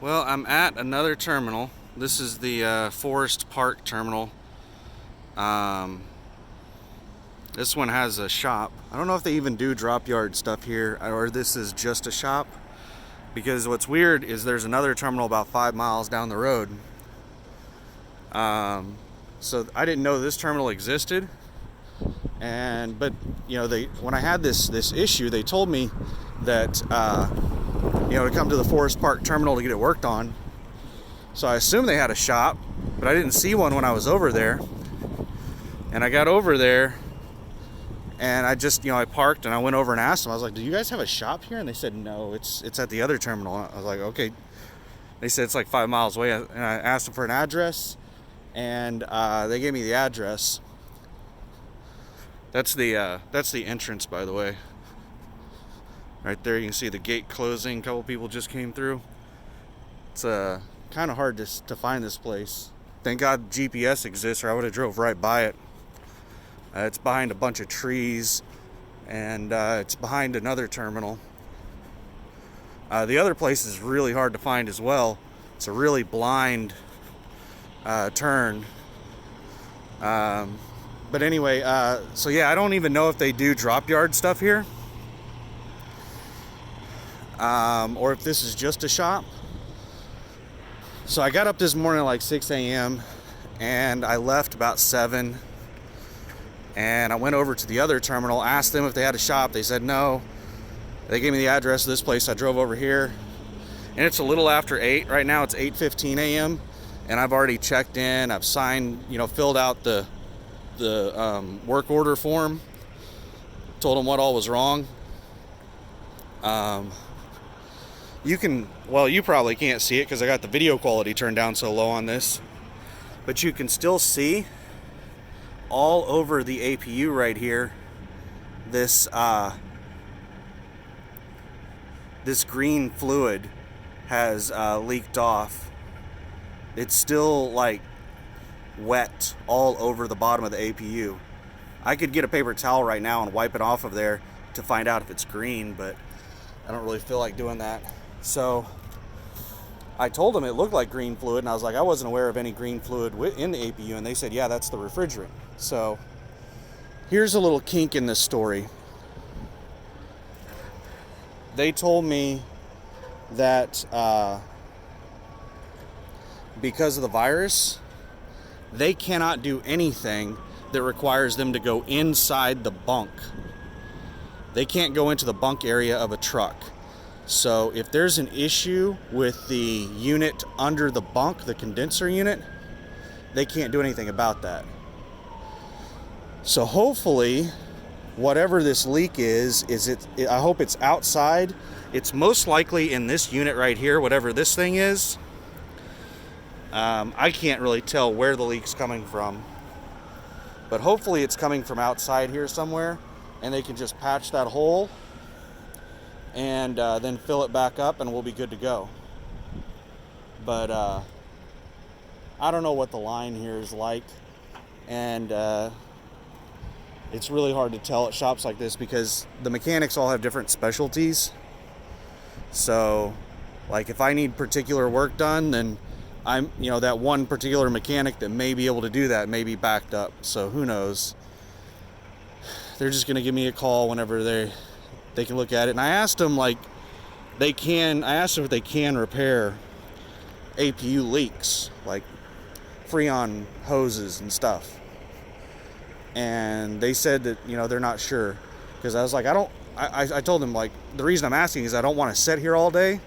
Well, I'm at another terminal. This is the Forest Park terminal. Um, this one has a shop. I don't know if they even do drop yard stuff here, or this is just a shop. Because what's weird is there's another terminal about 5 miles down the road. So I didn't know this terminal existed. But when I had this issue, they told me that to come to the Forest Park terminal to get it worked on. So I assumed they had a shop, but I didn't see one when I was over there. And I got over there, and I parked and I went over and asked them. I was like, "Do you guys have a shop here?" And they said, "No, it's at the other terminal." I was like, "Okay." They said it's like 5 miles away, and I asked them for an address, and they gave me the address. That's the entrance, by the way. Right there, you can see the gate closing. A couple people just came through. It's kind of hard to find this place. Thank God GPS exists, or I would have drove right by it. It's behind a bunch of trees, and it's behind another terminal. The other place is really hard to find as well. It's a really blind turn. But anyway, so yeah, I don't even know if they do drop yard stuff here, or if this is just a shop. So I got up this morning at like 6 a.m. and I left about 7. And I went over to the other terminal, asked them if they had a shop. They said no. They gave me the address of this place. I drove over here, and it's a little after 8. Right now it's 8:15 a.m. and I've already checked in. I've signed, filled out the work order form. Told them what all was wrong. You probably can't see it because I got the video quality turned down so low on this, but you can still see all over the APU right here this green fluid has leaked off. It's still like wet all over the bottom of the APU. I could get a paper towel right now and wipe it off of there to find out if it's green, but I don't really feel like doing that. So I told them it looked like green fluid, and I was like, I wasn't aware of any green fluid in the APU, and they said, yeah, that's the refrigerant. So here's a little kink in this story. They told me that because of the virus, they cannot do anything that requires them to go inside the bunk. They can't go into the bunk area of a truck. So if there's an issue with the unit under the bunk, the condenser unit, they can't do anything about that. So hopefully, whatever this leak is I hope it's outside. It's most likely in this unit right here, whatever this thing is. I can't really tell where the leak's coming from, but hopefully it's coming from outside here somewhere, and they can just patch that hole and then fill it back up, and we'll be good to go. But I don't know what the line here is like, and it's really hard to tell at shops like this because the mechanics all have different specialties. So like if I need particular work done, then I'm that one particular mechanic that may be able to do that may be backed up. So who knows? They're just gonna give me a call whenever they can look at it. And I asked them if they can repair APU leaks, like Freon hoses and stuff. And they said that, they're not sure. Because I was like, I told them, like, the reason I'm asking is I don't want to sit here all day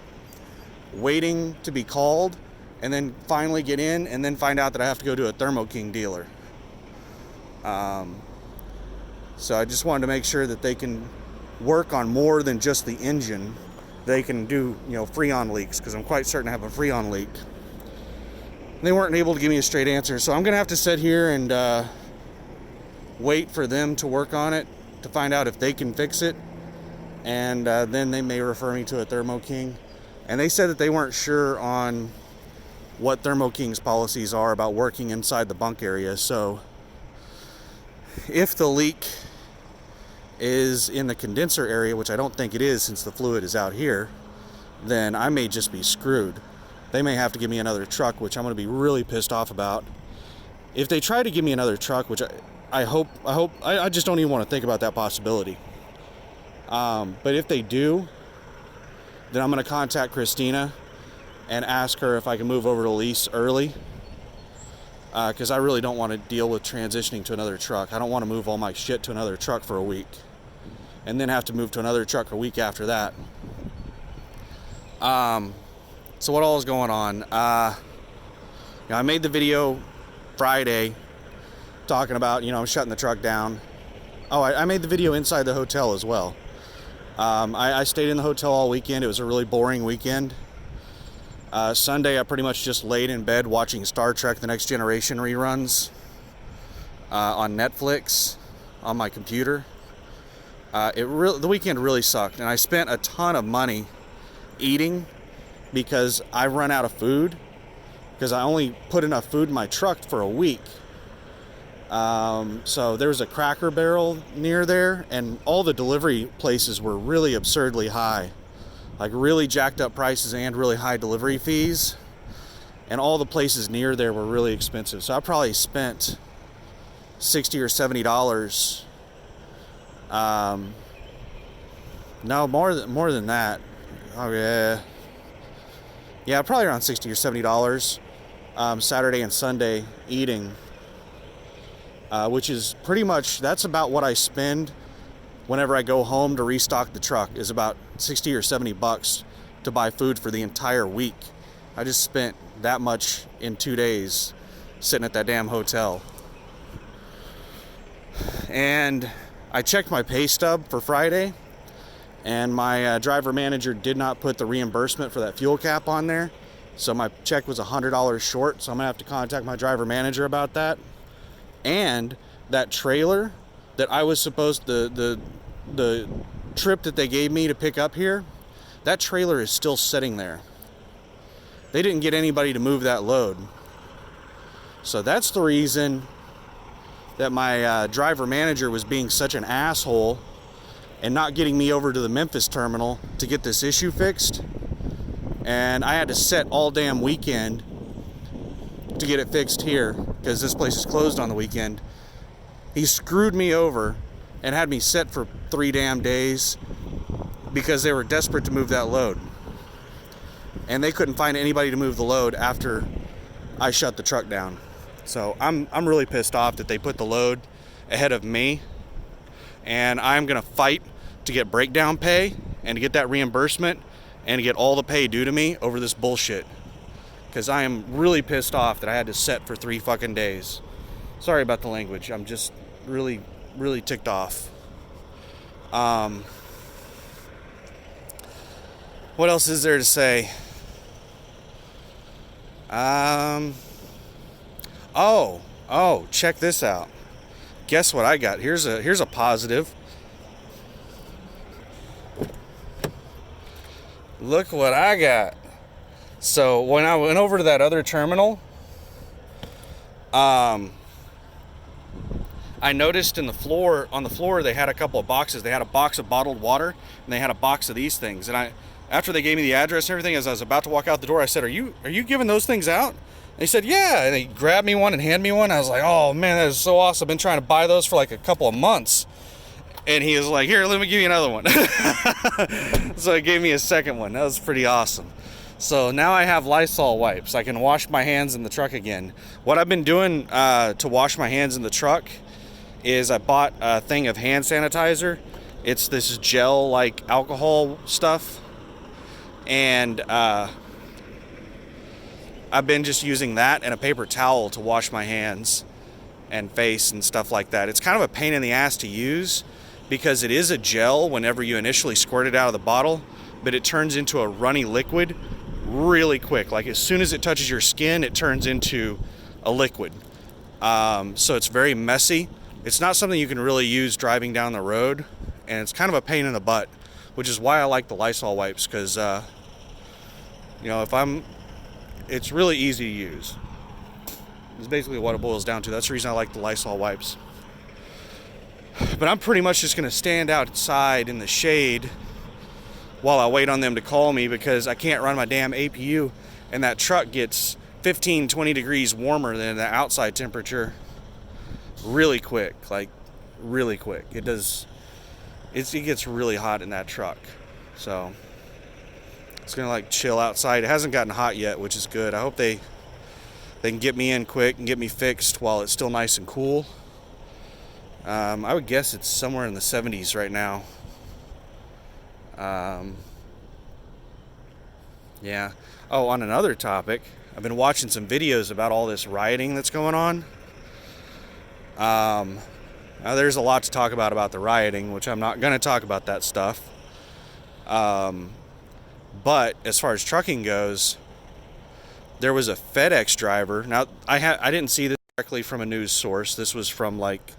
waiting to be called and then finally get in and then find out that I have to go to a Thermo King dealer. So I just wanted to make sure that they can work on more than just the engine. They can do, Freon leaks, because I'm quite certain I have a Freon leak. They weren't able to give me a straight answer, so I'm going to have to sit here and wait for them to work on it to find out if they can fix it, and then they may refer me to a Thermo King. And they said that they weren't sure on what Thermo King's policies are about working inside the bunk area, so if the leak is in the condenser area, which I don't think it is since the fluid is out here, then I may just be screwed. they may have to give me another truck, which I'm going to be really pissed off about. If they try to give me another truck, which I just don't even want to think about that possibility. But if they do, then I'm going to contact Christina and ask her if I can move over to lease early. Because I really don't want to deal with transitioning to another truck. I don't want to move all my shit to another truck for a week and then have to move to another truck a week after that. So what all is going on? I made the video Friday talking about, I'm shutting the truck down. Oh, I made the video inside the hotel as well. I stayed in the hotel all weekend. It was a really boring weekend. Sunday, I pretty much just laid in bed watching Star Trek: The Next Generation reruns on Netflix on my computer. The weekend really sucked, and I spent a ton of money eating because I run out of food, because I only put enough food in my truck for a week. So there was a Cracker Barrel near there, and all the delivery places were really absurdly high. Like really jacked up prices and really high delivery fees. And all the places near there were really expensive. So I probably spent $60 or $70. No, more than that. Oh yeah. Yeah, probably around $60 or $70 Saturday and Sunday eating. Which is pretty much, that's about what I spend whenever I go home to restock the truck, is about $60 or $70 to buy food for the entire week. I just spent that much in 2 days sitting at that damn hotel. And I checked my pay stub for Friday, and my driver manager did not put the reimbursement for that fuel cap on there. So my check was $100 short, so I'm gonna have to contact my driver manager about that. And that trailer that I was supposed, the trip that they gave me to pick up here, that trailer is still sitting there. They didn't get anybody to move that load. So that's the reason that my driver manager was being such an asshole and not getting me over to the Memphis terminal to get this issue fixed. And I had to set all damn weekend to get it fixed here because this place is closed on the weekend. He screwed me over and had me set for 3 damn days because they were desperate to move that load. And they couldn't find anybody to move the load after I shut the truck down. So I'm really pissed off that they put the load ahead of me. And I'm gonna fight to get breakdown pay and to get that reimbursement and to get all the pay due to me over this bullshit. Because I am really pissed off that I had to set for 3 fucking days. Sorry about the language. I'm just really, really ticked off. What else is there to say? Oh, check this out. Guess what I got? Here's a positive. Look what I got. So when I went over to that other terminal, I noticed on the floor they had a couple of boxes. They had a box of bottled water and they had a box of these things. And after they gave me the address and everything, as I was about to walk out the door, I said, "Are you giving those things out?" And he said, "Yeah." And they grabbed me one and handed me one. I was like, "Oh man, that is so awesome. I've been trying to buy those for like a couple of months." And he was like, "Here, let me give you another one." So he gave me a second one. That was pretty awesome. So now I have Lysol wipes. I can wash my hands in the truck again. What I've been doing to wash my hands in the truck is I bought a thing of hand sanitizer. It's this gel like alcohol stuff. And I've been just using that and a paper towel to wash my hands and face and stuff like that. It's kind of a pain in the ass to use because it is a gel whenever you initially squirt it out of the bottle, but it turns into a runny liquid really quick. Like as soon as it touches your skin, it turns into a liquid. So it's very messy. It's not something you can really use driving down the road, and it's kind of a pain in the butt, which is why I like the Lysol wipes, because it's really easy to use. It's basically what it boils down to. That's the reason I like the Lysol wipes. But I'm pretty much just going to stand outside in the shade while I wait on them to call me, because I can't run my damn APU, and that truck gets 15-20 degrees warmer than the outside temperature really quick, like really quick. It gets really hot in that truck. So it's gonna like chill outside. It hasn't gotten hot yet, which is good. I hope they can get me in quick and get me fixed while it's still nice and cool. I would guess it's somewhere in the 70s right now. Yeah. Oh, on another topic, I've been watching some videos about all this rioting that's going on. Now there's a lot to talk about the rioting, which I'm not going to talk about that stuff. But as far as trucking goes, there was a FedEx driver. Now I didn't see this directly from a news source. This was from like